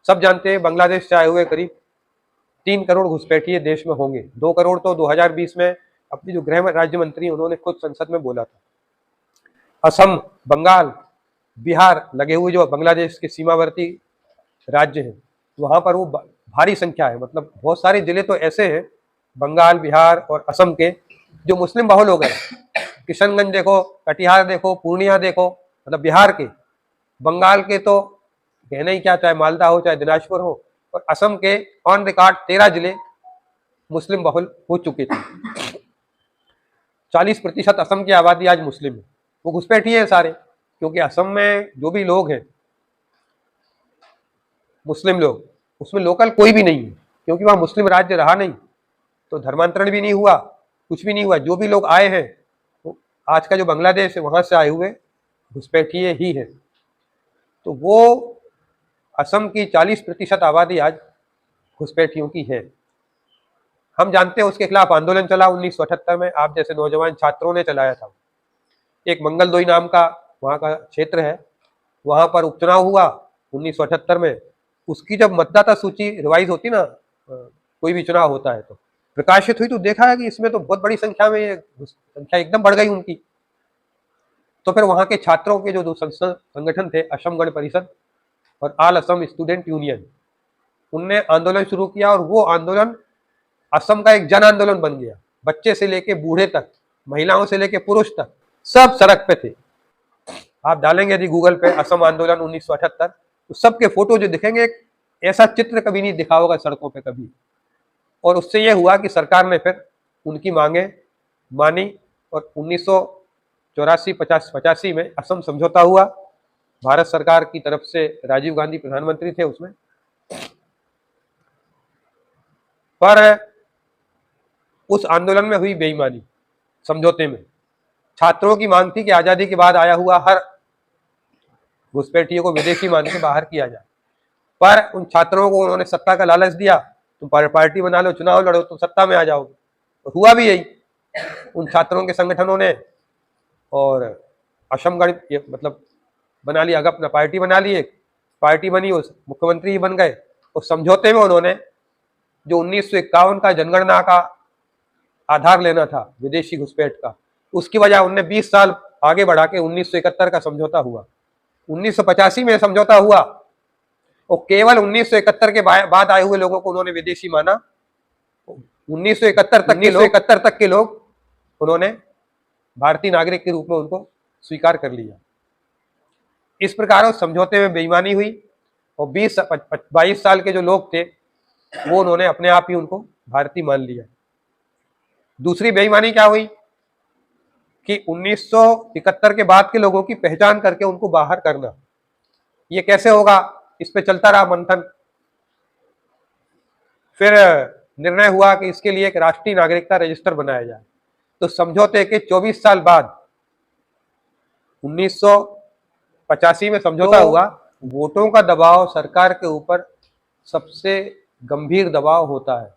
सब जानते हैं बांग्लादेश से आए हुए करीब 3 करोड़ घुसपैठिए देश में होंगे। 2 करोड़ तो 2020 में अपनी जो गृह राज्य मंत्री उन्होंने खुद संसद में बोला था। असम, बंगाल, बिहार लगे हुए जो बांग्लादेश के सीमावर्ती राज्य हैं, वहां पर वो भारी संख्या है। मतलब बहुत सारे जिले तो ऐसे हैं बंगाल, बिहार और असम के जो मुस्लिम बहुल हो गए। किशनगंज देखो, कटिहार देखो, पूर्णिया देखो, मतलब बिहार के, बंगाल के तो कहना ही क्या, चाहे मालदा हो चाहे दिनाजपुर हो, और असम के ऑन रिकॉर्ड 13 जिले मुस्लिम बहुल हो चुके थे। 40% असम की आबादी आज मुस्लिम है। वो घुसपैठी है सारे, क्योंकि असम में जो भी लोग हैं मुस्लिम लोग, उसमें लोकल कोई भी नहीं है, क्योंकि वहां मुस्लिम राज्य रहा नहीं, तो धर्मांतरण भी नहीं हुआ, कुछ भी नहीं हुआ। जो भी लोग आए हैं तो आज का जो बांग्लादेश है वहां से आए हुए घुसपैठिए ही है। तो वो असम की 40% आबादी आज घुसपैठियों की है। हम जानते हैं उसके खिलाफ आंदोलन चला 1978 में, आप जैसे नौजवान छात्रों ने चलाया था। एक मंगलदोई नाम का वहाँ का क्षेत्र है, वहाँ पर उपचुनाव हुआ 1978 में। उसकी जब मतदाता सूची रिवाइज होती ना, कोई भी चुनाव होता है तो प्रकाशित हुई, तो देखा है कि इसमें तो बहुत बड़ी संख्या में संख्या एकदम बढ़ गई उनकी। तो फिर वहाँ के छात्रों के जो संगठन थे, असम गण परिषद और ऑल असम स्टूडेंट यूनियन, उनने आंदोलन शुरू किया, और वो आंदोलन असम का एक जन आंदोलन बन गया। बच्चे से लेके बूढ़े तक, महिलाओं से लेके पुरुष तक, सब सड़क पे थे। आप डालेंगे यदि गूगल पे असम आंदोलन 1978, तो सबके फोटो जो दिखेंगे, ऐसा चित्र कभी नहीं दिखा होगा सड़कों पे कभी। और उससे यह हुआ कि सरकार ने फिर उनकी मांगे मानी, और 1984-85 में असम समझौता हुआ। भारत सरकार की तरफ से राजीव गांधी प्रधानमंत्री थे उसमें। पर उस आंदोलन में हुई बेईमानी समझौते में। छात्रों की मांग थी कि आजादी के बाद आया हुआ हर घुसपैठियों को विदेशी मान के बाहर किया जाए, पर उन छात्रों को उन्होंने सत्ता का लालच दिया। तुम पार्टी बना लो, चुनाव लड़ो, तुम सत्ता में आ जाओगे। तो हुआ भी यही। उन छात्रों के संगठनों ने और असमगढ़ मतलब बना लिया, अपना पार्टी बना ली, एक पार्टी बनी, उस मुख्यमंत्री बन गए। उस समझौते में उन्होंने जो 1951 का जनगणना का आधार लेना था विदेशी घुसपैठ का, उसकी वजह उनने 20 साल आगे बढ़ा के 1971 का समझौता हुआ। 1985 में समझौता हुआ, और केवल 1971 के बाद आए हुए लोगों को उन्होंने विदेशी माना। 1971 तक के लोग उन्होंने भारतीय नागरिक के रूप में उनको स्वीकार कर लिया। इस प्रकार उस समझौते में बेईमानी हुई, और 22 साल के जो लोग थे वो उन्होंने अपने आप ही उनको भारतीय मान लिया। दूसरी बेईमानी क्या हुई कि 1971 के बाद के लोगों की पहचान करके उनको बाहर करना। ये कैसे होगा, इस पे चलता रहा मंथन। फिर निर्णय हुआ कि इसके लिए एक राष्ट्रीय नागरिकता रजिस्टर बनाया जाए। तो समझौते के 24 साल बाद 1985 में समझौता हुआ। वोटों का दबाव सरकार के ऊपर सबसे गंभीर दबाव होता है।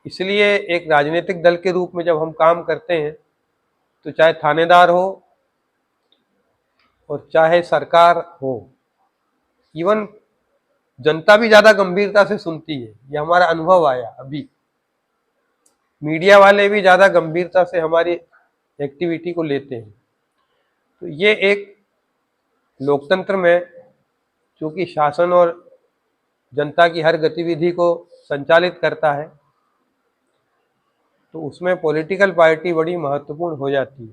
इसलिए एक राजनीतिक दल के रूप में जब हम काम करते हैं, तो चाहे थानेदार हो और चाहे सरकार हो, इवन जनता भी ज्यादा गंभीरता से सुनती है। ये हमारा अनुभव आया अभी। मीडिया वाले भी ज्यादा गंभीरता से हमारी एक्टिविटी को लेते हैं। तो ये एक लोकतंत्र में, चूंकि शासन और जनता की हर गतिविधि को संचालित करता है, तो उसमें पॉलिटिकल पार्टी बड़ी महत्वपूर्ण हो जाती है।